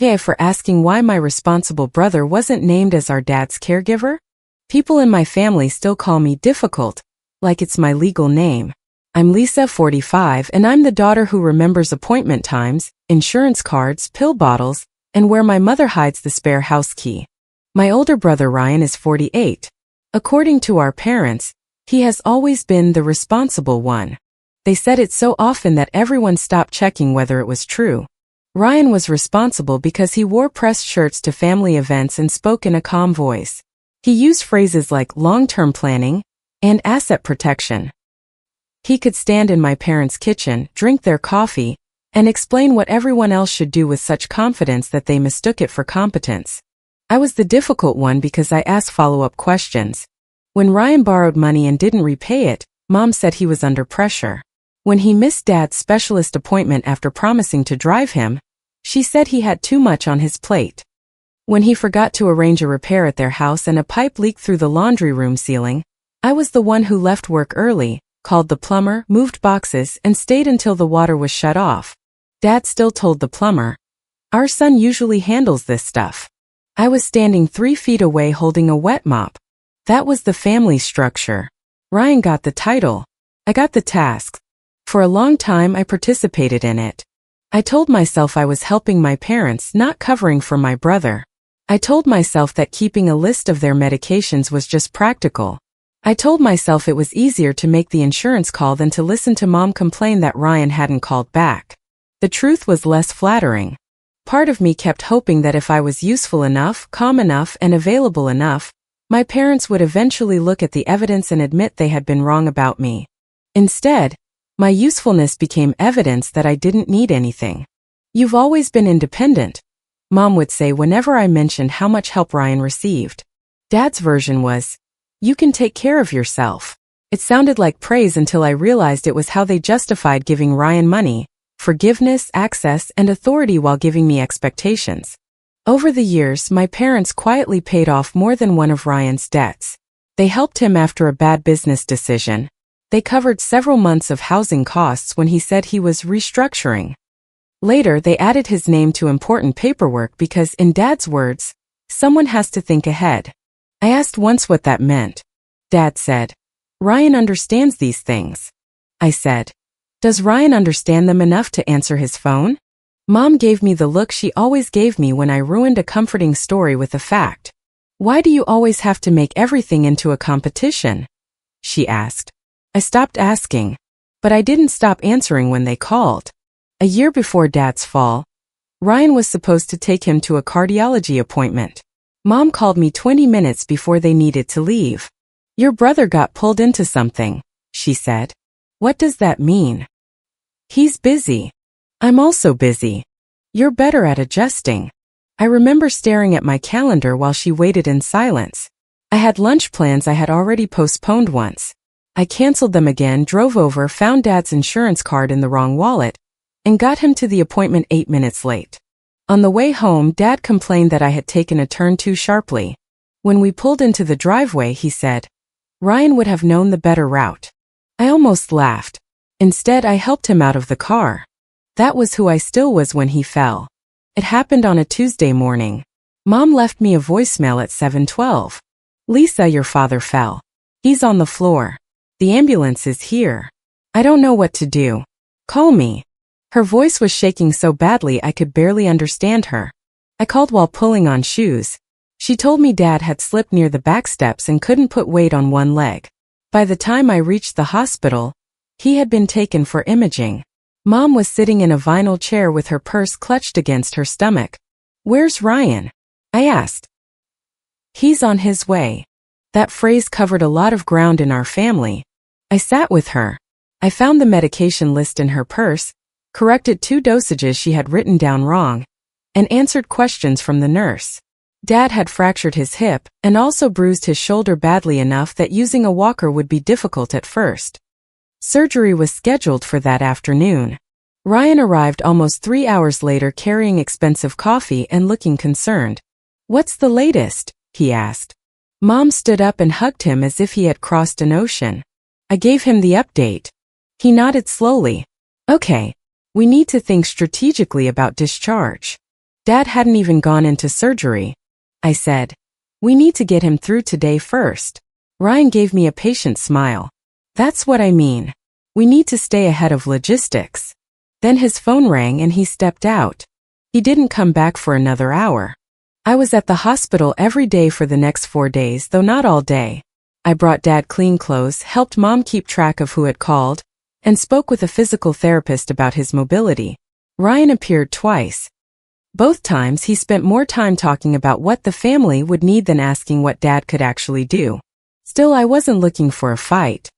Yeah, for asking why my responsible brother wasn't named as our dad's caregiver? People in my family still call me difficult, like it's my legal name. I'm Lisa, 45, and I'm the daughter who remembers appointment times, insurance cards, pill bottles, and where my mother hides the spare house key. My older brother Ryan is 48. According to our parents, he has always been the responsible one. They said it so often that everyone stopped checking whether it was true. Ryan was responsible because he wore pressed shirts to family events and spoke in a calm voice. He used phrases like long-term planning and asset protection. He could stand in my parents' kitchen, drink their coffee, and explain what everyone else should do with such confidence that they mistook it for competence. I was the difficult one because I asked follow-up questions. When Ryan borrowed money and didn't repay it, Mom said he was under pressure. When he missed Dad's specialist appointment after promising to drive him, she said he had too much on his plate. When he forgot to arrange a repair at their house and a pipe leaked through the laundry room ceiling, I was the one who left work early, called the plumber, moved boxes, and stayed until the water was shut off. Dad still told the plumber, "Our son usually handles this stuff." I was standing 3 feet away holding a wet mop. That was the family structure. Ryan got the title. I got the task. For a long time I participated in it. I told myself I was helping my parents, not covering for my brother. I told myself that keeping a list of their medications was just practical. I told myself it was easier to make the insurance call than to listen to Mom complain that Ryan hadn't called back. The truth was less flattering. Part of me kept hoping that if I was useful enough, calm enough, and available enough, my parents would eventually look at the evidence and admit they had been wrong about me. Instead, my usefulness became evidence that I didn't need anything. "You've always been independent," Mom would say whenever I mentioned how much help Ryan received. Dad's version was, "You can take care of yourself." It sounded like praise until I realized it was how they justified giving Ryan money, forgiveness, access, and authority while giving me expectations. Over the years, my parents quietly paid off more than one of Ryan's debts. They helped him after a bad business decision. They covered several months of housing costs when he said he was restructuring. Later, they added his name to important paperwork because, in Dad's words, someone has to think ahead. I asked once what that meant. Dad said, "Ryan understands these things." I said, "Does Ryan understand them enough to answer his phone?" Mom gave me the look she always gave me when I ruined a comforting story with a fact. "Why do you always have to make everything into a competition?" she asked. I stopped asking, but I didn't stop answering when they called. A year before Dad's fall, Ryan was supposed to take him to a cardiology appointment. Mom called me 20 minutes before they needed to leave. "Your brother got pulled into something," she said. "What does that mean?" "He's busy." "I'm also busy." "You're better at adjusting." I remember staring at my calendar while she waited in silence. I had lunch plans I had already postponed once. I canceled them again, drove over, found Dad's insurance card in the wrong wallet, and got him to the appointment 8 minutes late. On the way home, Dad complained that I had taken a turn too sharply. When we pulled into the driveway, he said, "Ryan would have known the better route." I almost laughed. Instead, I helped him out of the car. That was who I still was when he fell. It happened on a Tuesday morning. Mom left me a voicemail at 7:12. "Lisa, your father fell. He's on the floor. The ambulance is here. I don't know what to do. Call me." Her voice was shaking so badly I could barely understand her. I called while pulling on shoes. She told me Dad had slipped near the back steps and couldn't put weight on one leg. By the time I reached the hospital, he had been taken for imaging. Mom was sitting in a vinyl chair with her purse clutched against her stomach. "Where's Ryan?" I asked. "He's on his way." That phrase covered a lot of ground in our family. I sat with her. I found the medication list in her purse, corrected 2 dosages she had written down wrong, and answered questions from the nurse. Dad had fractured his hip and also bruised his shoulder badly enough that using a walker would be difficult at first. Surgery was scheduled for that afternoon. Ryan arrived almost 3 hours later carrying expensive coffee and looking concerned. "What's the latest?" he asked. Mom stood up and hugged him as if he had crossed an ocean. I gave him the update. He nodded slowly. "Okay, we need to think strategically about discharge." Dad hadn't even gone into surgery. I said, "We need to get him through today first." Ryan gave me a patient smile. "That's what I mean. We need to stay ahead of logistics." Then his phone rang and he stepped out. He didn't come back for another hour. I was at the hospital every day for the next 4 days, though not all day. I brought Dad clean clothes, helped Mom keep track of who had called, and spoke with a physical therapist about his mobility. Ryan appeared twice. Both times he spent more time talking about what the family would need than asking what Dad could actually do. Still, I wasn't looking for a fight.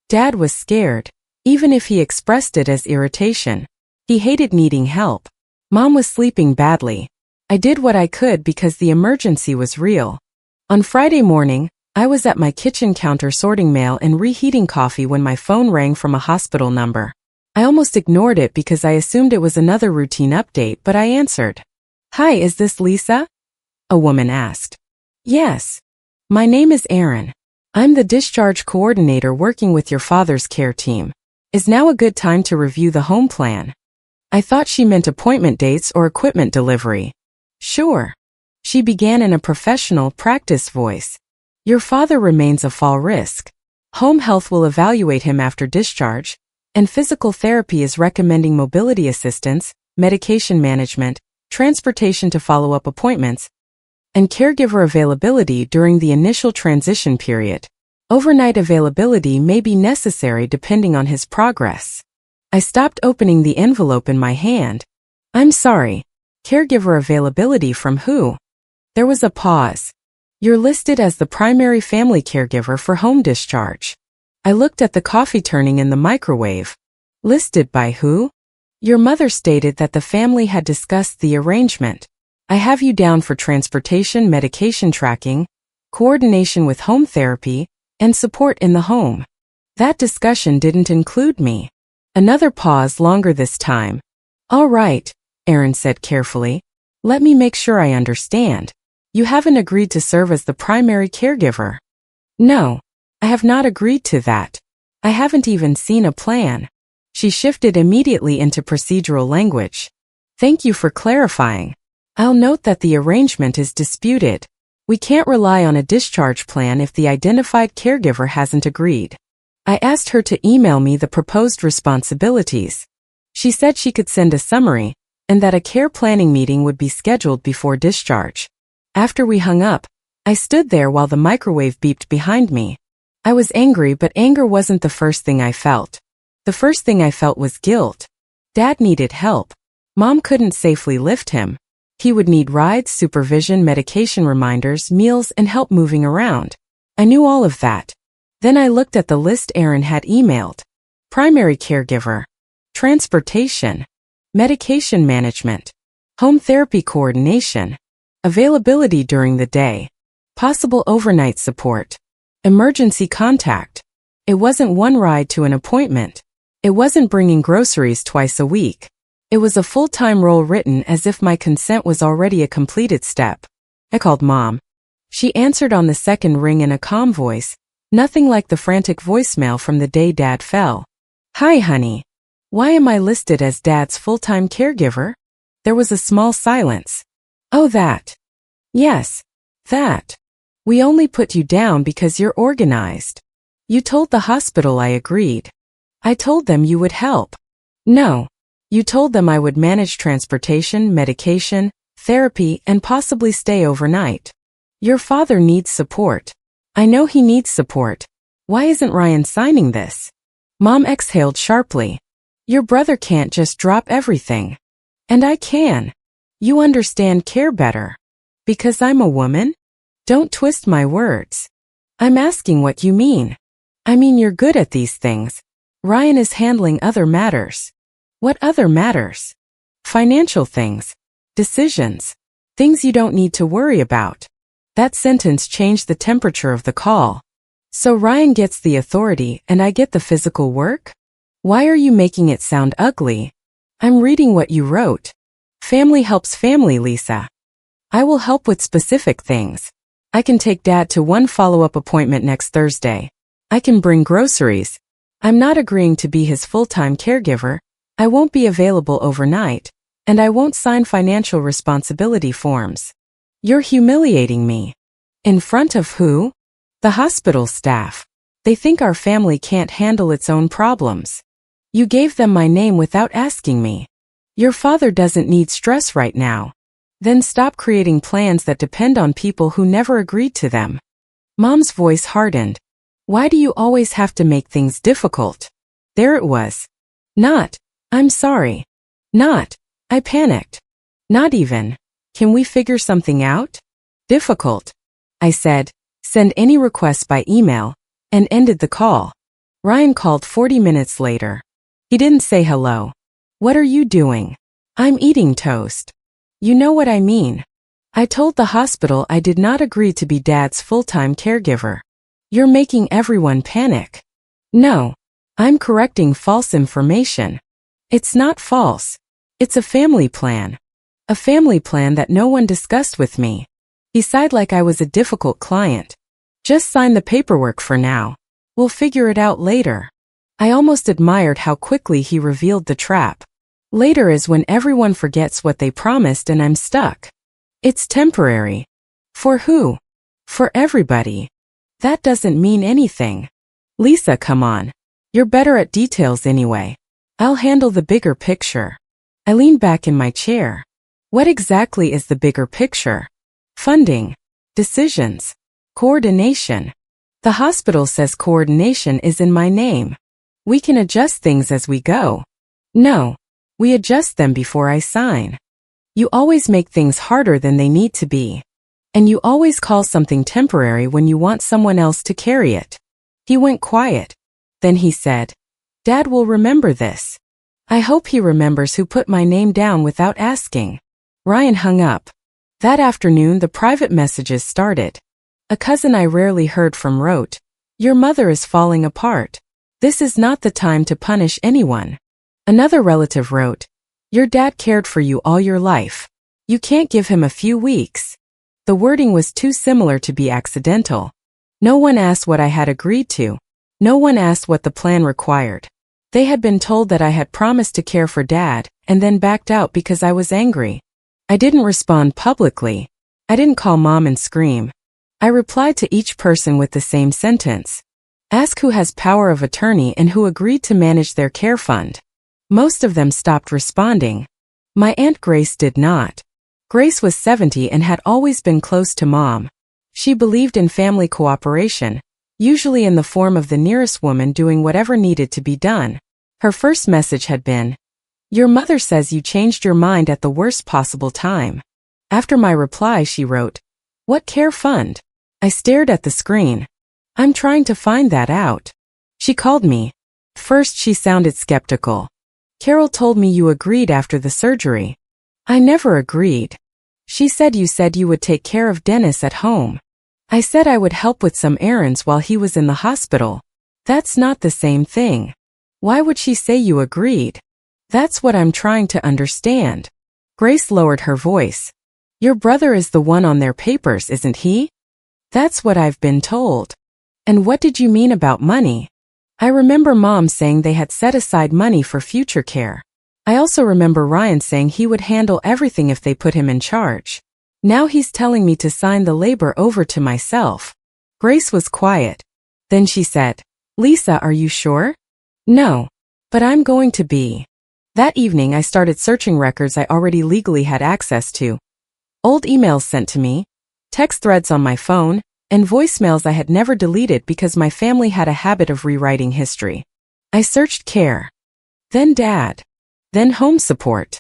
Dad was scared, even if he expressed it as irritation. He hated needing help. Mom was sleeping badly. I did what I could because the emergency was real. On Friday morning, I was at my kitchen counter sorting mail and reheating coffee when my phone rang from a hospital number. I almost ignored it because I assumed it was another routine update, but I answered. "Hi, is this Lisa?" a woman asked. "Yes. My name is Erin. I'm the discharge coordinator working with your father's care team. Is now a good time to review the home plan?" I thought she meant appointment dates or equipment delivery. "Sure." She began in a professional practice voice. "Your father remains a fall risk. Home health will evaluate him after discharge, and physical therapy is recommending mobility assistance, medication management, transportation to follow-up appointments, and caregiver availability during the initial transition period. Overnight availability may be necessary depending on his progress." I stopped opening the envelope in my hand. "I'm sorry. Caregiver availability from who?" There was a pause. "You're listed as the primary family caregiver for home discharge." I looked at the coffee turning in the microwave. "Listed by who?" "Your mother stated that the family had discussed the arrangement. I have you down for transportation, medication tracking, coordination with home therapy, and support in the home. That discussion didn't include me." Another pause, longer this time. "All right," Erin said carefully. "Let me make sure I understand. You haven't agreed to serve as the primary caregiver." "No, I have not agreed to that. I haven't even seen a plan." She shifted immediately into procedural language. "Thank you for clarifying. I'll note that the arrangement is disputed. We can't rely on a discharge plan if the identified caregiver hasn't agreed." I asked her to email me the proposed responsibilities. She said she could send a summary, and that a care planning meeting would be scheduled before discharge. After we hung up, I stood there while the microwave beeped behind me. I was angry, but anger wasn't the first thing I felt. The first thing I felt was guilt. Dad needed help. Mom couldn't safely lift him. He would need rides, supervision, medication reminders, meals, and help moving around. I knew all of that. Then I looked at the list Erin had emailed. Primary caregiver, transportation, medication management, home therapy coordination, availability during the day, possible overnight support, emergency contact. It wasn't one ride to an appointment. It wasn't bringing groceries twice a week. It was a full-time role written as if my consent was already a completed step. I called Mom. She answered on the second ring in a calm voice, nothing like the frantic voicemail from the day Dad fell. "Hi, honey. Why am I listed as Dad's full-time caregiver?" There was a small silence. "Oh, that. Yes, that. We only put you down because you're organized. You told the hospital I agreed. I told them you would help." "No. You told them I would manage transportation, medication, therapy, and possibly stay overnight. Your father needs support. I know he needs support. Why isn't Ryan signing this?" Mom exhaled sharply. "Your brother can't just drop everything. And I can. You understand care better. Because I'm a woman? Don't twist my words. I'm asking what you mean. I mean, you're good at these things. Ryan is handling other matters." "What other matters?" "Financial things. Decisions. Things you don't need to worry about." That sentence changed the temperature of the call. "So Ryan gets the authority and I get the physical work? Why are you making it sound ugly? I'm reading what you wrote. Family helps family, Lisa. I will help with specific things. I can take Dad to one follow-up appointment next Thursday. I can bring groceries. I'm not agreeing to be his full-time caregiver. I won't be available overnight, And I won't sign financial responsibility forms. You're humiliating me. In front of who? The hospital staff. They think our family can't handle its own problems. You gave them my name without asking me. Your father doesn't need stress right now. Then stop creating plans that depend on people who never agreed to them. Mom's voice hardened. Why do you always have to make things difficult? There it was. Not, I'm sorry. Not, I panicked. Not even, can we figure something out? Difficult. I said, send any requests by email, and ended the call. Ryan called 40 minutes later. He didn't say hello. What are you doing? I'm eating toast. You know what I mean. I told the hospital I did not agree to be Dad's full-time caregiver. You're making everyone panic. No, I'm correcting false information. It's not false. It's a family plan. A family plan that no one discussed with me. He sighed like I was a difficult client. Just sign the paperwork for now. We'll figure it out later. I almost admired how quickly he revealed the trap. Later is when everyone forgets what they promised and I'm stuck. It's temporary. For who? For everybody. That doesn't mean anything. Lisa, come on. You're better at details anyway. I'll handle the bigger picture. I leaned back in my chair. What exactly is the bigger picture? Funding. Decisions. Coordination. The hospital says coordination is in my name. We can adjust things as we go. No. We adjust them before I sign. You always make things harder than they need to be. And you always call something temporary when you want someone else to carry it. He went quiet. Then he said, Dad will remember this. I hope he remembers who put my name down without asking. Ryan hung up. That afternoon the private messages started. A cousin I rarely heard from wrote, Your mother is falling apart. This is not the time to punish anyone. Another relative wrote, Your dad cared for you all your life. You can't give him a few weeks. The wording was too similar to be accidental. No one asked what I had agreed to. No one asked what the plan required. They had been told that I had promised to care for Dad, and then backed out because I was angry. I didn't respond publicly. I didn't call Mom and scream. I replied to each person with the same sentence. Ask who has power of attorney and who agreed to manage their care fund. Most of them stopped responding. My Aunt Grace did not. Grace was 70 and had always been close to Mom. She believed in family cooperation, usually in the form of the nearest woman doing whatever needed to be done. Her first message had been, Your mother says you changed your mind at the worst possible time. After my reply, she wrote, What care fund? I stared at the screen. I'm trying to find that out. She called me. First she sounded skeptical. Carol told me you agreed after the surgery. I never agreed. She said you would take care of Dennis at home. I said I would help with some errands while he was in the hospital. That's not the same thing. Why would she say you agreed? That's what I'm trying to understand. Grace lowered her voice. Your brother is the one on their papers, isn't he? That's what I've been told. And what did you mean about money? I remember Mom saying they had set aside money for future care. I also remember Ryan saying he would handle everything if they put him in charge. Now he's telling me to sign the labor over to myself. Grace was quiet. Then she said, Lisa, are you sure? No. But I'm going to be. That evening I started searching records I already legally had access to. Old emails sent to me, text threads on my phone, and voicemails I had never deleted because my family had a habit of rewriting history. I searched care. Then Dad. Then home support.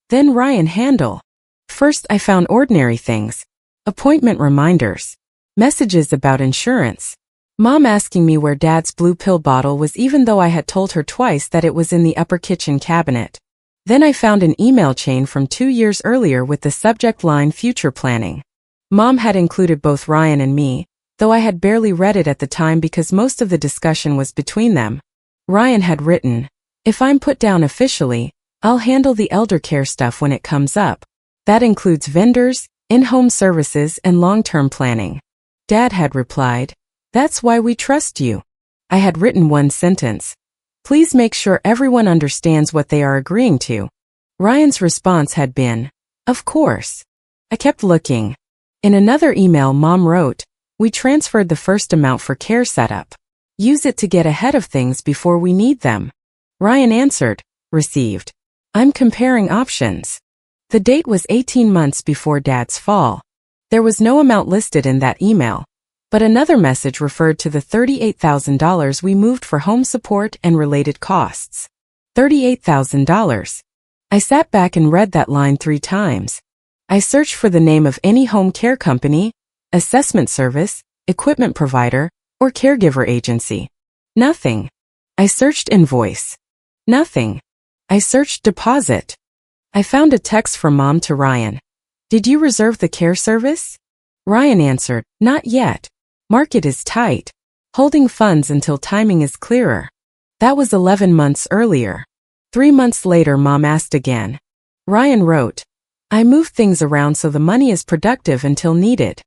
Then Ryan Handel. First I found ordinary things. Appointment reminders. Messages about insurance. Mom asking me where Dad's blue pill bottle was even though I had told her twice that it was in the upper kitchen cabinet. Then I found an email chain from 2 years earlier with the subject line future planning. Mom had included both Ryan and me, though I had barely read it at the time because most of the discussion was between them. Ryan had written, If I'm put down officially, I'll handle the elder care stuff when it comes up. That includes vendors, in-home services, and long-term planning. Dad had replied, That's why we trust you. I had written one sentence. Please make sure everyone understands what they are agreeing to. Ryan's response had been, "Of course." I kept looking. In another email, Mom wrote, "We transferred the first amount for care setup. Use it to get ahead of things before we need them." Ryan answered, "Received. I'm comparing options." The date was 18 months before Dad's fall. There was no amount listed in that email, but another message referred to the $38,000 we moved for home support and related costs. $38,000. I sat back and read that line 3 times. I searched for the name of any home care company, assessment service, equipment provider, or caregiver agency. Nothing. I searched invoice. Nothing. I searched deposit. I found a text from Mom to Ryan. "Did you reserve the care service?" Ryan answered, "Not yet. Market is tight. Holding funds until timing is clearer." That was 11 months earlier. 3 months later, Mom asked again. Ryan wrote, "I moved things around so the money is productive until needed."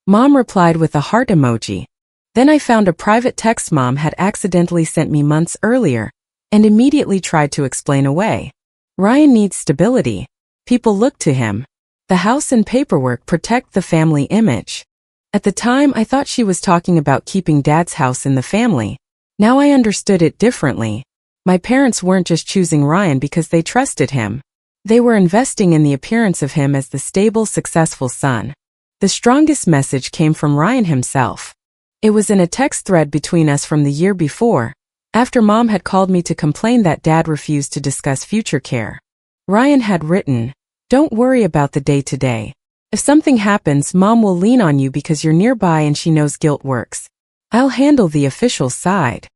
Mom replied with a heart emoji. Then I found a private text Mom had accidentally sent me months earlier, and immediately tried to explain away. Ryan needs stability. People look to him. The house and paperwork protect the family image. At the time, I thought she was talking about keeping Dad's house in the family. Now I understood it differently. My parents weren't just choosing Ryan because they trusted him. They were investing in the appearance of him as the stable, successful son. The strongest message came from Ryan himself. It was in a text thread between us from the year before, after Mom had called me to complain that Dad refused to discuss future care. Ryan had written, "Don't worry about the day-to-day. If something happens, Mom will lean on you because you're nearby and she knows guilt works. I'll handle the official side."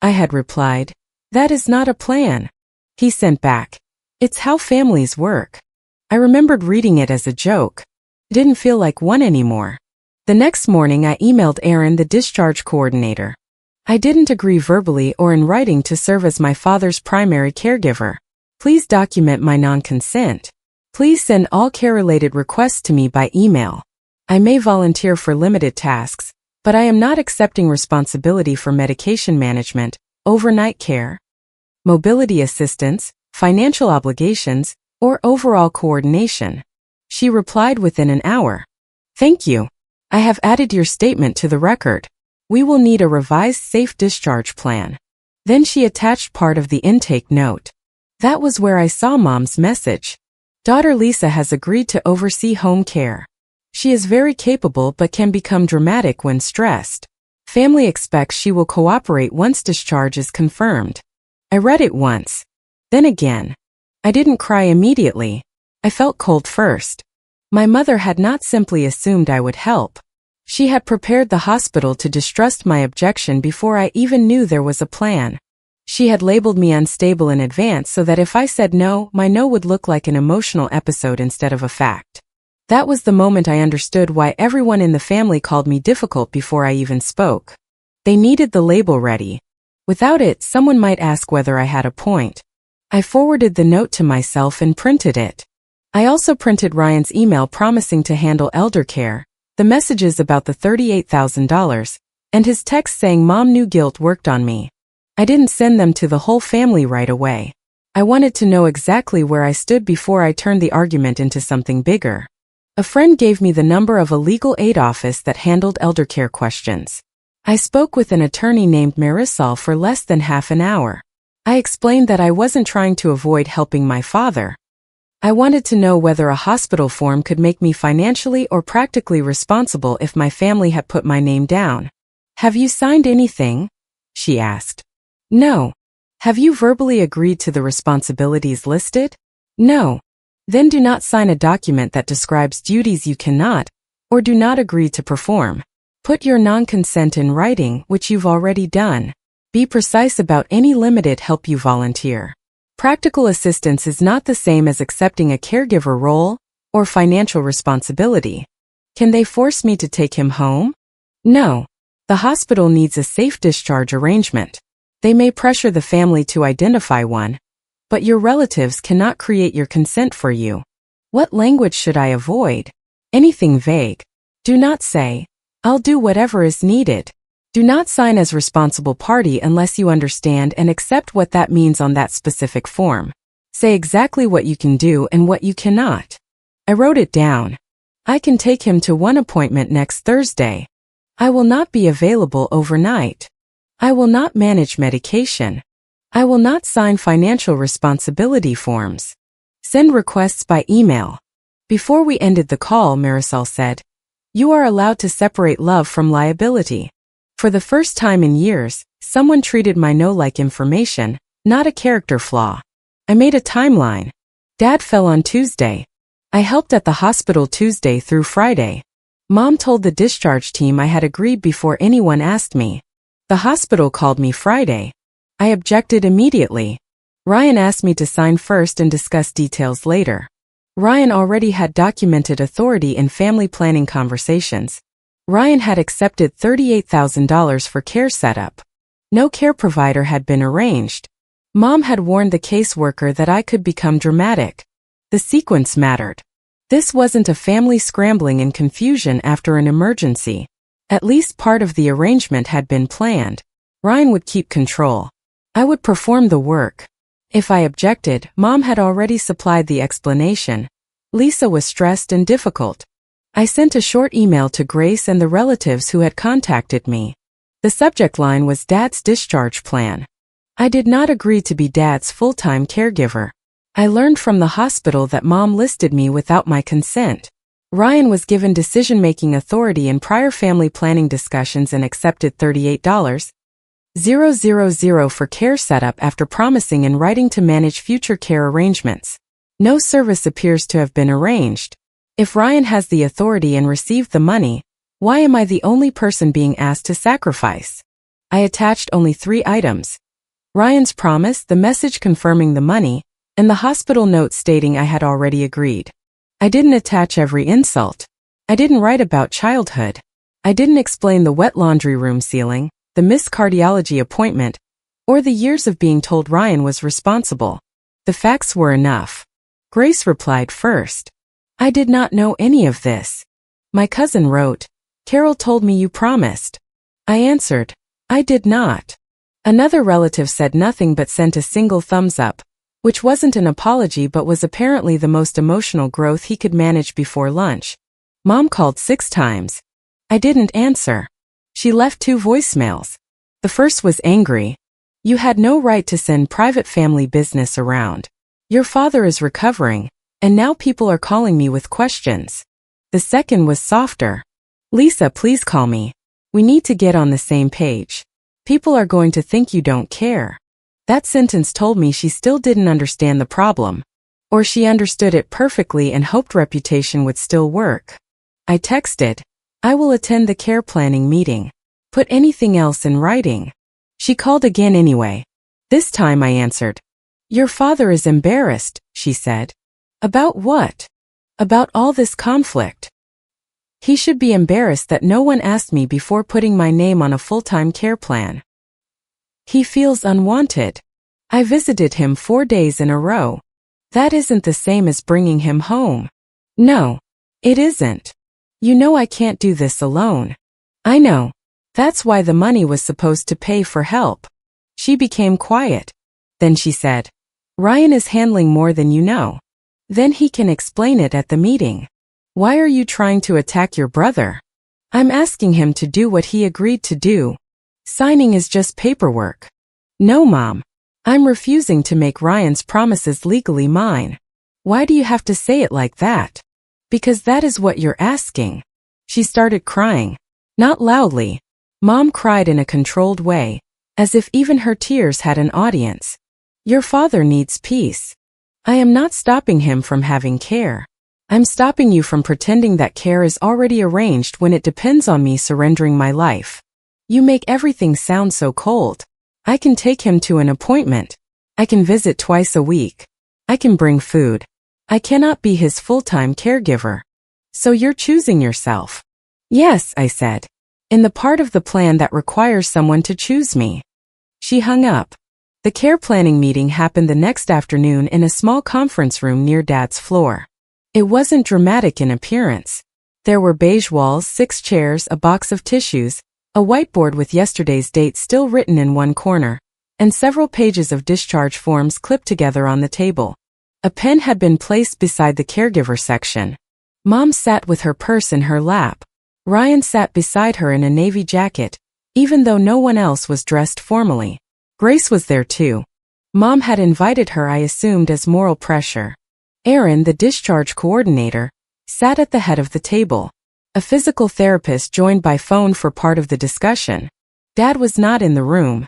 I had replied, "That is not a plan." He sent back, "It's how families work." I remembered reading it as a joke. It didn't feel like one anymore. The next morning, I emailed Aaron, the discharge coordinator. I didn't agree verbally or in writing to serve as my father's primary caregiver. Please document my non-consent. Please send all care-related requests to me by email. I may volunteer for limited tasks, but I am not accepting responsibility for medication management, overnight care, mobility assistance, financial obligations, or overall coordination. She replied within an hour. "Thank you. I have added your statement to the record. We will need a revised safe discharge plan." Then she attached part of the intake note. That was where I saw Mom's message. Daughter Lisa has agreed to oversee home care. She is very capable but can become dramatic when stressed. Family expects she will cooperate once discharge is confirmed. I read it once. Then again. I didn't cry immediately. I felt cold first. My mother had not simply assumed I would help. She had prepared the hospital to distrust my objection before I even knew there was a plan. She had labeled me unstable in advance so that if I said no, my no would look like an emotional episode instead of a fact. That was the moment I understood why everyone in the family called me difficult before I even spoke. They needed the label ready. Without it, someone might ask whether I had a point. I forwarded the note to myself and printed it. I also printed Ryan's email promising to handle elder care, the messages about the $38,000, and his text saying Mom knew guilt worked on me. I didn't send them to the whole family right away. I wanted to know exactly where I stood before I turned the argument into something bigger. A friend gave me the number of a legal aid office that handled eldercare questions. I spoke with an attorney named Marisol for less than half an hour. I explained that I wasn't trying to avoid helping my father. I wanted to know whether a hospital form could make me financially or practically responsible if my family had put my name down. "Have you signed anything?" she asked. "No." "Have you verbally agreed to the responsibilities listed?" "No." "Then do not sign a document that describes duties you cannot, or do not agree to perform. Put your non-consent in writing, which you've already done. Be precise about any limited help you volunteer. Practical assistance is not the same as accepting a caregiver role or financial responsibility. Can they force me to take him home? No. The hospital needs a safe discharge arrangement. They may pressure the family to identify one, but your relatives cannot create your consent for you. What language should I avoid? Anything vague. Do not say, "I'll do whatever is needed." Do not sign as responsible party unless you understand and accept what that means on that specific form. Say exactly what you can do and what you cannot. I wrote it down. I can take him to one appointment next Thursday. I will not be available overnight. I will not manage medication. I will not sign financial responsibility forms. Send requests by email. Before we ended the call, Marisol said, "You are allowed to separate love from liability." For the first time in years, someone treated my no like information, not a character flaw. I made a timeline. Dad fell on Tuesday. I helped at the hospital Tuesday through Friday. Mom told the discharge team I had agreed before anyone asked me. The hospital called me Friday. I objected immediately. Ryan asked me to sign first and discuss details later. Ryan already had documented authority in family planning conversations. Ryan had accepted $38,000 for care setup. No care provider had been arranged. Mom had warned the caseworker that I could become dramatic. The sequence mattered. This wasn't a family scrambling in confusion after an emergency. At least part of the arrangement had been planned. Ryan would keep control. I would perform the work. If I objected, Mom had already supplied the explanation. Lisa was stressed and difficult. I sent a short email to Grace and the relatives who had contacted me. The subject line was Dad's discharge plan. I did not agree to be Dad's full-time caregiver. I learned from the hospital that Mom listed me without my consent. Ryan was given decision-making authority in prior family planning discussions and accepted $38,000 for care setup after promising in writing to manage future care arrangements. No service appears to have been arranged. If Ryan has the authority and received the money, why am I the only person being asked to sacrifice? I attached only 3 items. Ryan's promise, the message confirming the money, and the hospital note stating I had already agreed. I didn't attach every insult. I didn't write about childhood. I didn't explain the wet laundry room ceiling, the missed cardiology appointment, or the years of being told Ryan was responsible. The facts were enough. Grace replied first. I did not know any of this. My cousin wrote, "Carol told me you promised." I answered, "I did not." Another relative said nothing but sent a single thumbs up, which wasn't an apology but was apparently the most emotional growth he could manage before lunch. Mom called 6 times. I didn't answer. She left 2 voicemails. The first was angry. "You had no right to send private family business around. Your father is recovering, and now people are calling me with questions." The second was softer. "Lisa, please call me. We need to get on the same page. People are going to think you don't care." That sentence told me she still didn't understand the problem. Or she understood it perfectly and hoped reputation would still work. I texted, "I will attend the care planning meeting. Put anything else in writing." She called again anyway. This time I answered. "Your father is embarrassed," she said. "About what?" "About all this conflict. He should be embarrassed that no one asked me before putting my name on a full-time care plan. He feels unwanted. I visited him 4 days in a row. That isn't the same as bringing him home." "No, it isn't. You know I can't do this alone." "I know. That's why the money was supposed to pay for help." She became quiet. Then she said, "Ryan is handling more than you know. Then he can explain it at the meeting. Why are you trying to attack your brother?" "I'm asking him to do what he agreed to do. Signing is just paperwork." "No, Mom. I'm refusing to make Ryan's promises legally mine." "Why do you have to say it like that?" "Because that is what you're asking." She started crying. Not loudly. Mom cried in a controlled way, as if even her tears had an audience. "Your father needs peace. I am not stopping him from having care. I'm stopping you from pretending that care is already arranged when it depends on me surrendering my life. You make everything sound so cold. I can take him to an appointment. I can visit twice a week. I can bring food. I cannot be his full-time caregiver. So you're choosing yourself." "Yes," I said. "In the part of the plan that requires someone to choose me." She hung up. The care planning meeting happened the next afternoon in a small conference room near Dad's floor. It wasn't dramatic in appearance. There were beige walls, 6 chairs, a box of tissues, a whiteboard with yesterday's date still written in one corner, and several pages of discharge forms clipped together on the table. A pen had been placed beside the caregiver section. Mom sat with her purse in her lap. Ryan sat beside her in a navy jacket, even though no one else was dressed formally. Grace was there too. Mom had invited her, I assumed, as moral pressure. Aaron, the discharge coordinator, sat at the head of the table. A physical therapist joined by phone for part of the discussion. Dad was not in the room.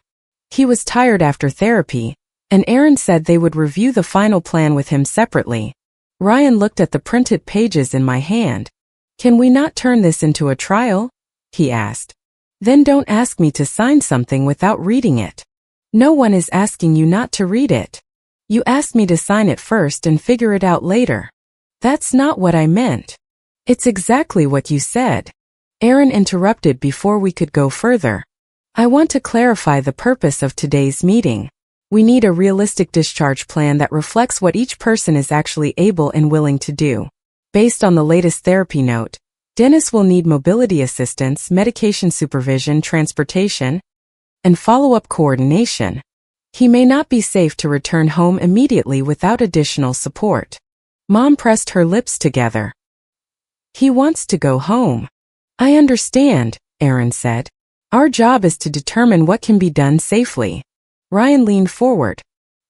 He was tired after therapy, and Aaron said they would review the final plan with him separately. Ryan looked at the printed pages in my hand. "Can we not turn this into a trial?" he asked. "Then don't ask me to sign something without reading it." "No one is asking you not to read it. You asked me to sign it first and figure it out later." "That's not what I meant." "It's exactly what you said." Aaron interrupted before we could go further. "I want to clarify the purpose of today's meeting. We need a realistic discharge plan that reflects what each person is actually able and willing to do. Based on the latest therapy note, Dennis will need mobility assistance, medication supervision, transportation, and follow-up coordination. He may not be safe to return home immediately without additional support." Mom pressed her lips together. "He wants to go home." "I understand," Aaron said. "Our job is to determine what can be done safely." Ryan leaned forward.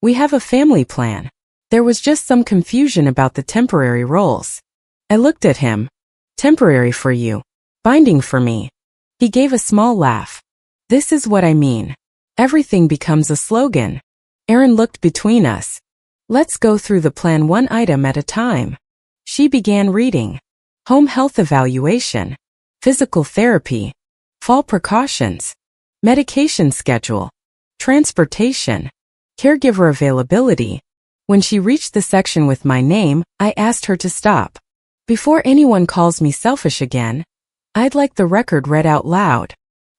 "We have a family plan. There was just some confusion about the temporary roles." I looked at him. "Temporary for you. Binding for me." He gave a small laugh. "This is what I mean. Everything becomes a slogan." Aaron looked between us. "Let's go through the plan one item at a time." She began reading. Home health evaluation. Physical therapy. Fall precautions. Medication schedule. Transportation. Caregiver availability. When she reached the section with my name, I asked her to stop. "Before anyone calls me selfish again, I'd like the record read out loud."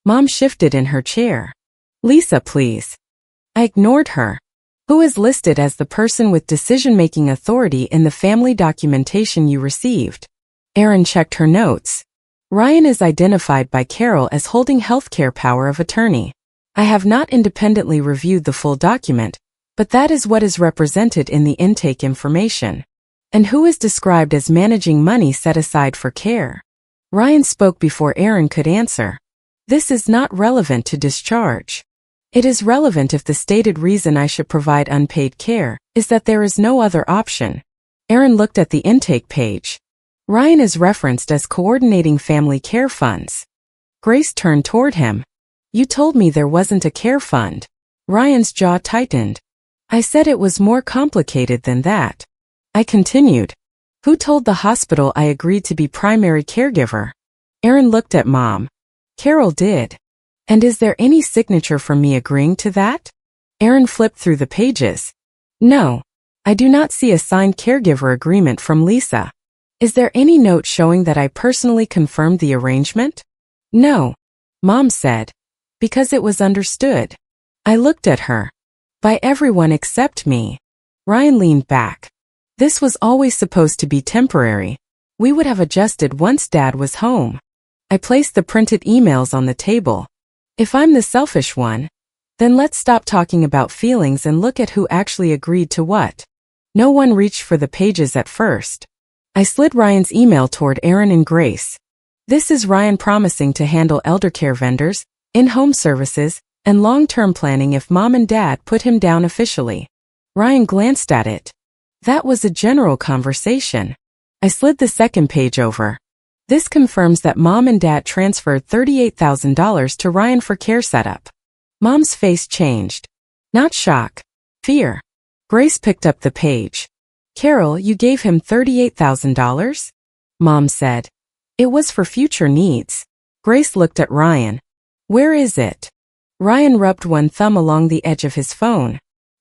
Mom shifted in her chair. "Lisa, please." I ignored her. "Who is listed as the person with decision-making authority in the family documentation you received?" Aaron checked her notes. "Ryan is identified by Carol as holding healthcare power of attorney. I have not independently reviewed the full document, but that is what is represented in the intake information." "And who is described as managing money set aside for care?" Ryan spoke before Aaron could answer. "This is not relevant to discharge. It is relevant if the stated reason I should provide unpaid care is that there is no other option." Aaron looked at the intake page. "Ryan is referenced as coordinating family care funds." Grace turned toward him. "You told me there wasn't a care fund." Ryan's jaw tightened. "I said it was more complicated than that." I continued. "Who told the hospital I agreed to be primary caregiver?" Aaron looked at Mom. "Carol did." "And is there any signature from me agreeing to that?" Aaron flipped through the pages. "No. I do not see a signed caregiver agreement from Lisa." "Is there any note showing that I personally confirmed the arrangement?" "No," Mom said, "because it was understood." I looked at her. "By everyone except me." Ryan leaned back. "This was always supposed to be temporary. We would have adjusted once Dad was home." I placed the printed emails on the table. "If I'm the selfish one, then let's stop talking about feelings and look at who actually agreed to what." No one reached for the pages at first. I slid Ryan's email toward Aaron and Grace. "This is Ryan promising to handle eldercare vendors, in-home services, and long-term planning if Mom and Dad put him down officially." Ryan glanced at it. "That was a general conversation." I slid the second page over. "This confirms that Mom and Dad transferred $38,000 to Ryan for care setup." Mom's face changed. Not shock. Fear. Grace picked up the page. "Carol, you gave him $38,000? Mom said. "It was for future needs." Grace looked at Ryan. "Where is it?" Ryan rubbed one thumb along the edge of his phone.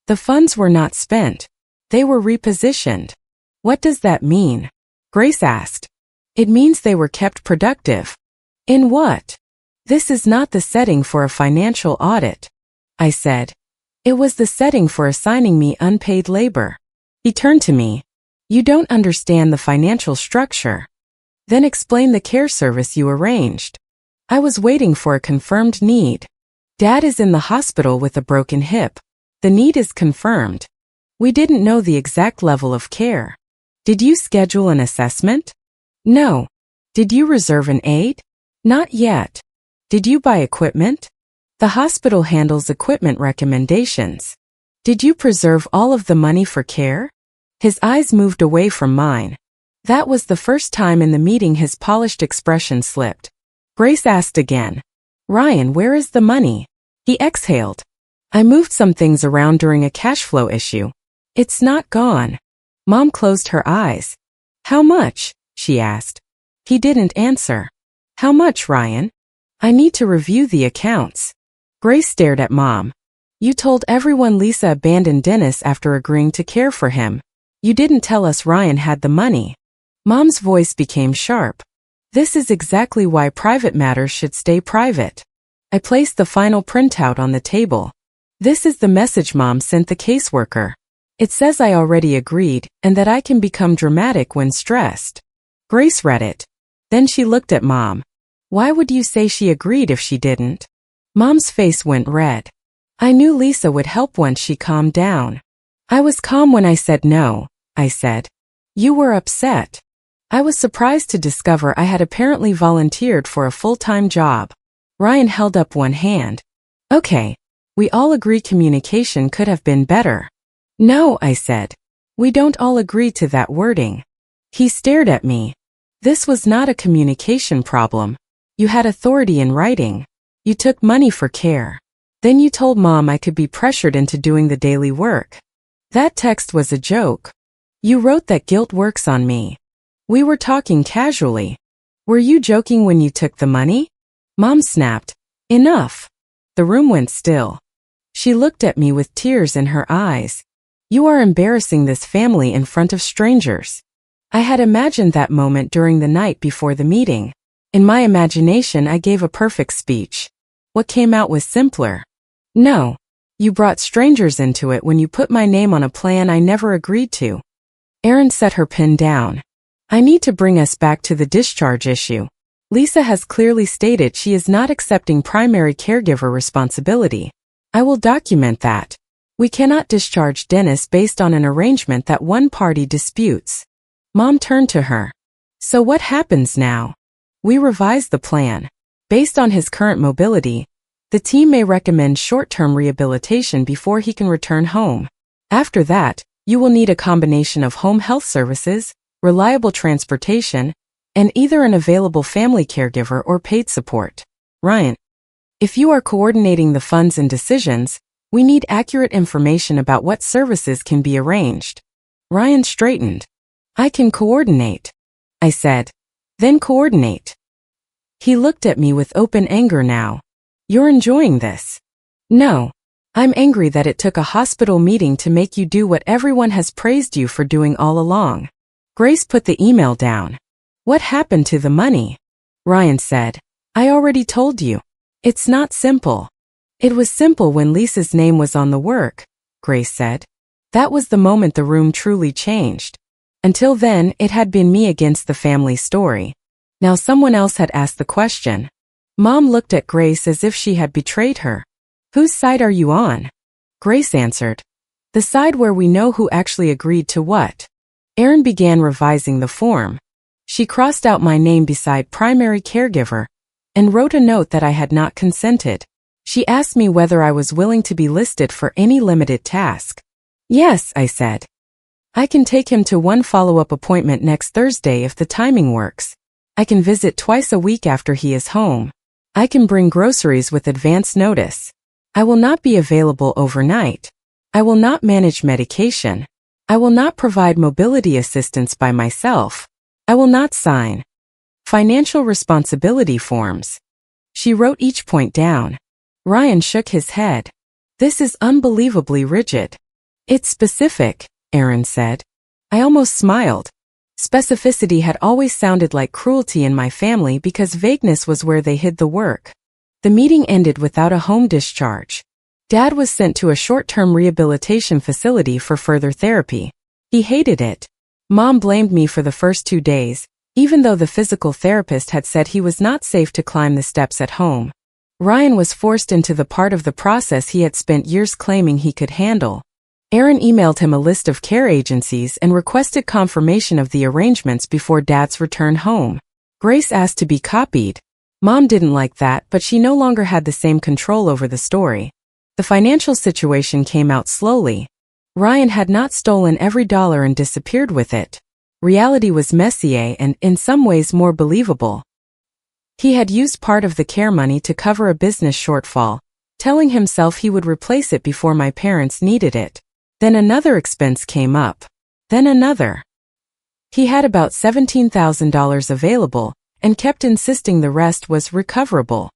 "The funds were not spent. They were repositioned." "What does that mean?" Grace asked. "It means they were kept productive." "In what?" "This is not the setting for a financial audit," I said. "It was the setting for assigning me unpaid labor." He turned to me. "You don't understand the financial structure." "Then explain the care service you arranged." I was waiting for a confirmed need. "Dad is in the hospital with a broken hip. The need is confirmed." We didn't know the exact level of care. Did you schedule an assessment? No. Did you reserve an aide? Not yet. Did you buy equipment? The hospital handles equipment recommendations. Did you preserve all of the money for care? His eyes moved away from mine. That was the first time in the meeting his polished expression slipped. Grace asked again. Ryan, where is the money? He exhaled. I moved some things around during a cash flow issue. It's not gone. Mom closed her eyes. How much? She asked. He didn't answer. How much, Ryan? I need to review the accounts. Grace stared at Mom. You told everyone Lisa abandoned Dennis after agreeing to care for him. You didn't tell us Ryan had the money. Mom's voice became sharp. This is exactly why private matters should stay private. I placed the final printout on the table. This is the message Mom sent the caseworker. It says I already agreed and that I can become dramatic when stressed. Grace read it. Then she looked at Mom. Why would you say she agreed if she didn't? Mom's face went red. I knew Lisa would help once she calmed down. I was calm when I said no, I said. You were upset. I was surprised to discover I had apparently volunteered for a full-time job. Ryan held up one hand. Okay, we all agree communication could have been better. No, I said. We don't all agree to that wording. He stared at me. This was not a communication problem. You had authority in writing. You took money for care. Then you told Mom I could be pressured into doing the daily work. That text was a joke. You wrote that guilt works on me. We were talking casually. Were you joking when you took the money? Mom snapped. Enough. The room went still. She looked at me with tears in her eyes. You are embarrassing this family in front of strangers. I had imagined that moment during the night before the meeting. In my imagination, I gave a perfect speech. What came out was simpler. No. You brought strangers into it when you put my name on a plan I never agreed to. Erin set her pen down. I need to bring us back to the discharge issue. Lisa has clearly stated she is not accepting primary caregiver responsibility. I will document that. We cannot discharge Dennis based on an arrangement that one party disputes. Mom turned to her. So what happens now? We revise the plan. Based on his current mobility, the team may recommend short-term rehabilitation before he can return home. After that, you will need a combination of home health services, reliable transportation, and either an available family caregiver or paid support. Ryan, if you are coordinating the funds and decisions, we need accurate information about what services can be arranged. Ryan straightened. I can coordinate. I said. Then coordinate. He looked at me with open anger now. You're enjoying this. No. I'm angry that it took a hospital meeting to make you do what everyone has praised you for doing all along. Grace put the email down. What happened to the money? Ryan said. I already told you. It's not simple. It was simple when Lisa's name was on the work, Grace said. That was the moment the room truly changed. Until then, it had been me against the family story. Now someone else had asked the question. Mom looked at Grace as if she had betrayed her. Whose side are you on? Grace answered. The side where we know who actually agreed to what. Erin began revising the form. She crossed out my name beside primary caregiver and wrote a note that I had not consented. She asked me whether I was willing to be listed for any limited task. Yes, I said. I can take him to one follow-up appointment next Thursday if the timing works. I can visit twice a week after he is home. I can bring groceries with advance notice. I will not be available overnight. I will not manage medication. I will not provide mobility assistance by myself. I will not sign financial responsibility forms. She wrote each point down. Ryan shook his head. This is unbelievably rigid. It's specific, Erin said. I almost smiled. Specificity had always sounded like cruelty in my family because vagueness was where they hid the work. The meeting ended without a home discharge. Dad was sent to a short-term rehabilitation facility for further therapy. He hated it. Mom blamed me for the first 2 days, even though the physical therapist had said he was not safe to climb the steps at home. Ryan was forced into the part of the process he had spent years claiming he could handle. Aaron emailed him a list of care agencies and requested confirmation of the arrangements before Dad's return home. Grace asked to be copied. Mom didn't like that, but she no longer had the same control over the story. The financial situation came out slowly. Ryan had not stolen every dollar and disappeared with it. Reality was messier and, in some ways, more believable. He had used part of the care money to cover a business shortfall, telling himself he would replace it before my parents needed it. Then another expense came up. Then another. He had about $17,000 available, and kept insisting the rest was recoverable.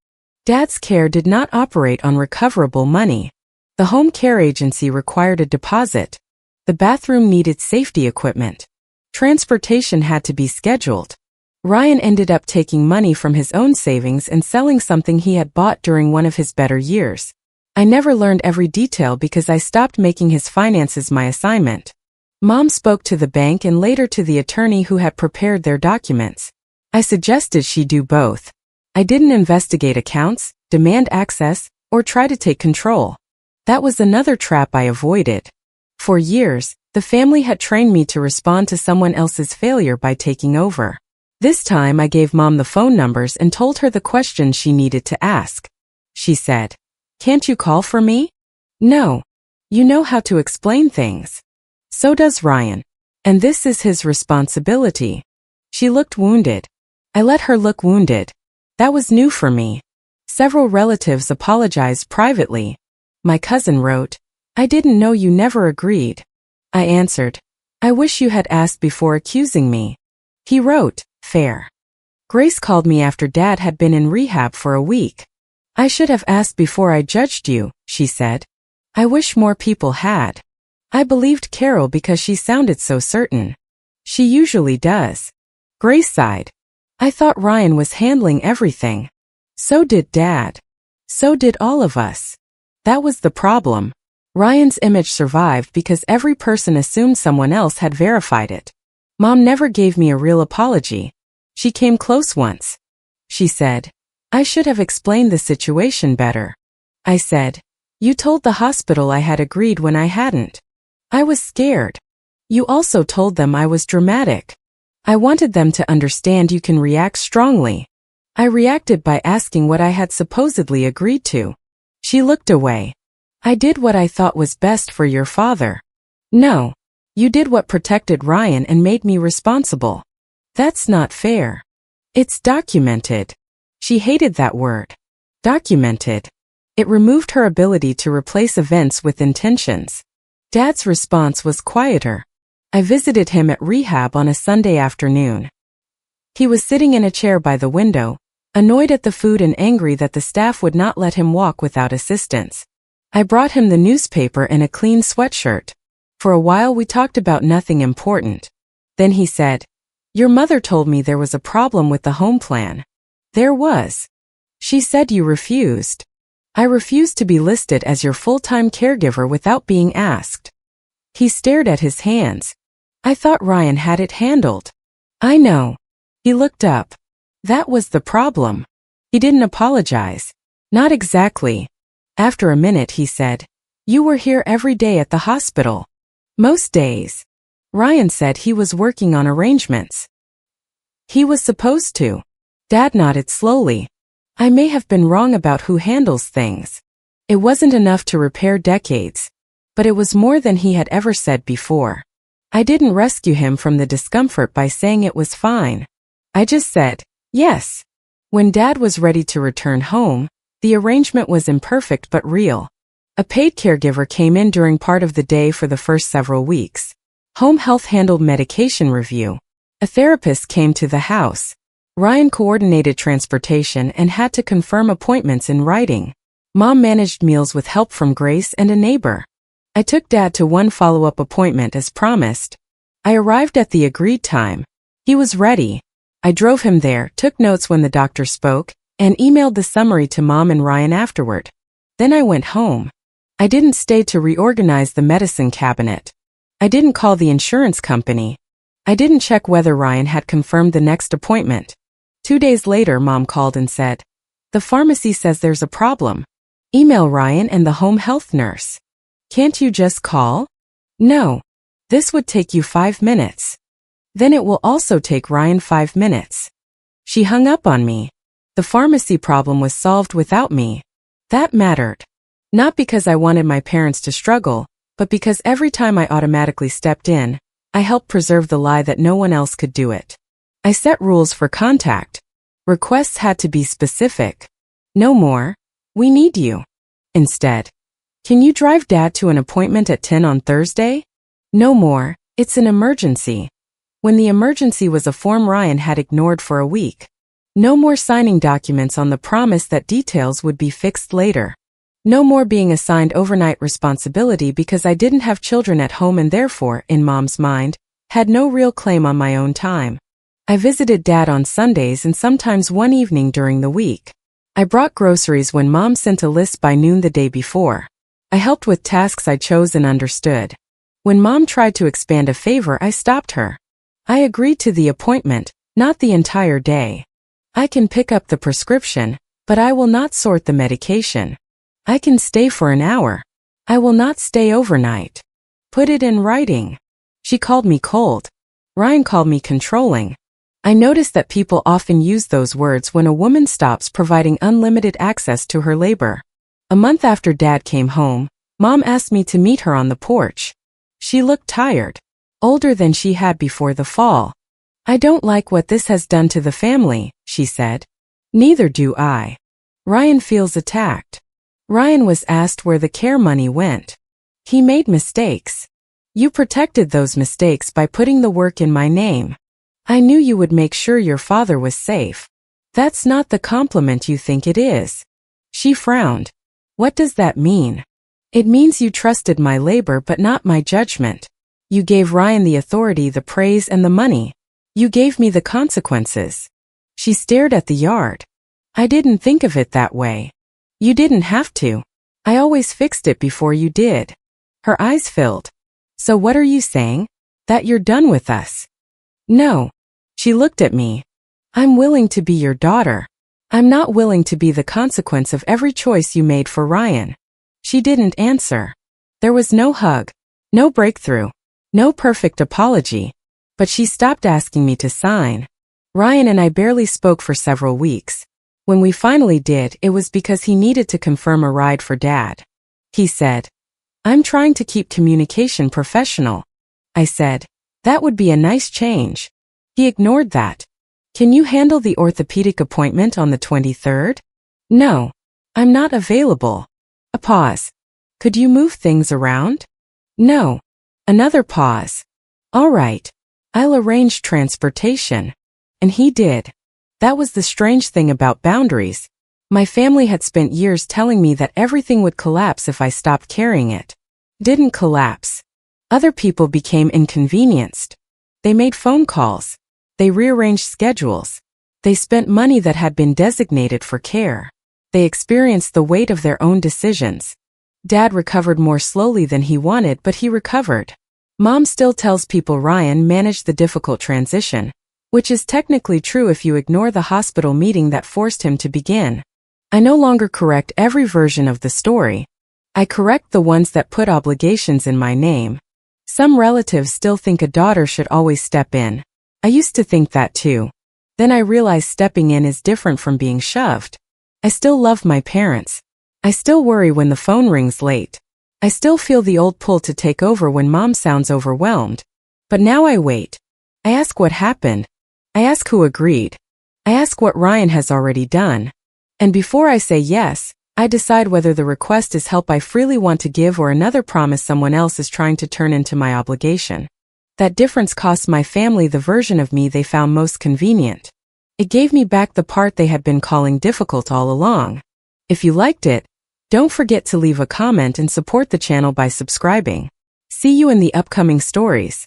Dad's care did not operate on recoverable money. The home care agency required a deposit. The bathroom needed safety equipment. Transportation had to be scheduled. Ryan ended up taking money from his own savings and selling something he had bought during one of his better years. I never learned every detail because I stopped making his finances my assignment. Mom spoke to the bank and later to the attorney who had prepared their documents. I suggested she do both. I didn't investigate accounts, demand access, or try to take control. That was another trap I avoided. For years, the family had trained me to respond to someone else's failure by taking over. This time I gave Mom the phone numbers and told her the questions she needed to ask. She said, "Can't you call for me?" "No. You know how to explain things." "So does Ryan. And this is his responsibility." She looked wounded. I let her look wounded. That was new for me. Several relatives apologized privately. My cousin wrote, "I didn't know you never agreed." I answered, "I wish you had asked before accusing me." He wrote, "Fair." Grace called me after Dad had been in rehab for a week. "I should have asked before I judged you," she said. I wish more people had. I believed Carol because she sounded so certain. She usually does. Grace sighed. I thought Ryan was handling everything. So did Dad. So did all of us. That was the problem. Ryan's image survived because every person assumed someone else had verified it. Mom never gave me a real apology. She came close once. She said, "I should have explained the situation better." I said, "You told the hospital I had agreed when I hadn't." I was scared. You also told them I was dramatic. I wanted them to understand you can react strongly. I reacted by asking what I had supposedly agreed to. She looked away. I did what I thought was best for your father. No. You did what protected Ryan and made me responsible. That's not fair. It's documented. She hated that word. Documented. It removed her ability to replace events with intentions. Dad's response was quieter. I visited him at rehab on a Sunday afternoon. He was sitting in a chair by the window, annoyed at the food and angry that the staff would not let him walk without assistance. I brought him the newspaper and a clean sweatshirt. For a while we talked about nothing important. Then he said, "Your mother told me there was a problem with the home plan." There was. She said you refused. I refused to be listed as your full-time caregiver without being asked. He stared at his hands. I thought Ryan had it handled. I know. He looked up. That was the problem. He didn't apologize. Not exactly. After a minute he said, "You were here every day at the hospital." Most days. Ryan said he was working on arrangements. He was supposed to. Dad nodded slowly. I may have been wrong about who handles things. It wasn't enough to repair decades. But it was more than he had ever said before. I didn't rescue him from the discomfort by saying it was fine. I just said, yes. When Dad was ready to return home, the arrangement was imperfect but real. A paid caregiver came in during part of the day for the first several weeks. Home health handled medication review. A therapist came to the house. Ryan coordinated transportation and had to confirm appointments in writing. Mom managed meals with help from Grace and a neighbor. I took Dad to one follow-up appointment as promised. I arrived at the agreed time. He was ready. I drove him there, took notes when the doctor spoke, and emailed the summary to Mom and Ryan afterward. Then I went home. I didn't stay to reorganize the medicine cabinet. I didn't call the insurance company. I didn't check whether Ryan had confirmed the next appointment. 2 days later, Mom called and said, "The pharmacy says there's a problem. Email Ryan and the home health nurse." "Can't you just call?" No. This would take you 5 minutes. Then it will also take Ryan 5 minutes. She hung up on me. The pharmacy problem was solved without me. That mattered. Not because I wanted my parents to struggle, but because every time I automatically stepped in, I helped preserve the lie that no one else could do it. I set rules for contact. Requests had to be specific. No more, "We need you." Instead, "Can you drive Dad to an appointment at 10 on Thursday?" No more, "It's an emergency." When the emergency was a form Ryan had ignored for a week. No more signing documents on the promise that details would be fixed later. No more being assigned overnight responsibility because I didn't have children at home and therefore, in Mom's mind, had no real claim on my own time. I visited Dad on Sundays and sometimes one evening during the week. I brought groceries when Mom sent a list by noon the day before. I helped with tasks I chose and understood. When Mom tried to expand a favor, I stopped her. I agreed to the appointment, not the entire day. I can pick up the prescription, but I will not sort the medication. I can stay for an hour. I will not stay overnight. Put it in writing. She called me cold. Ryan called me controlling. I noticed that people often use those words when a woman stops providing unlimited access to her labor. A month after Dad came home, Mom asked me to meet her on the porch. She looked tired, older than she had before the fall. "I don't like what this has done to the family," she said. "Neither do I." Ryan feels attacked. Ryan was asked where the care money went. He made mistakes. You protected those mistakes by putting the work in my name. I knew you would make sure your father was safe. That's not the compliment you think it is. She frowned. What does that mean? It means you trusted my labor but not my judgment. You gave Ryan the authority, the praise, and the money. You gave me the consequences. She stared at the yard. I didn't think of it that way. You didn't have to. I always fixed it before you did. Her eyes filled. So what are you saying? That you're done with us? No. She looked at me. I'm willing to be your daughter. I'm not willing to be the consequence of every choice you made for Ryan. She didn't answer. There was no hug, no breakthrough, no perfect apology. But she stopped asking me to sign. Ryan and I barely spoke for several weeks. When we finally did, it was because he needed to confirm a ride for Dad. He said, "I'm trying to keep communication professional." I said, "That would be a nice change." He ignored that. "Can you handle the orthopedic appointment on the 23rd? "No. I'm not available." A pause. "Could you move things around?" "No." Another pause. "All right. I'll arrange transportation." And he did. That was the strange thing about boundaries. My family had spent years telling me that everything would collapse if I stopped carrying it. Didn't collapse. Other people became inconvenienced. They made phone calls. They rearranged schedules. They spent money that had been designated for care. They experienced the weight of their own decisions. Dad recovered more slowly than he wanted, but he recovered. Mom still tells people Ryan managed the difficult transition, which is technically true if you ignore the hospital meeting that forced him to begin. I no longer correct every version of the story. I correct the ones that put obligations in my name. Some relatives still think a daughter should always step in. I used to think that too. Then I realized stepping in is different from being shoved. I still love my parents. I still worry when the phone rings late. I still feel the old pull to take over when Mom sounds overwhelmed. But now I wait. I ask what happened. I ask who agreed. I ask what Ryan has already done. And before I say yes, I decide whether the request is help I freely want to give or another promise someone else is trying to turn into my obligation. That difference costs my family the version of me they found most convenient. It gave me back the part they had been calling difficult all along. If you liked it, don't forget to leave a comment and support the channel by subscribing. See you in the upcoming stories.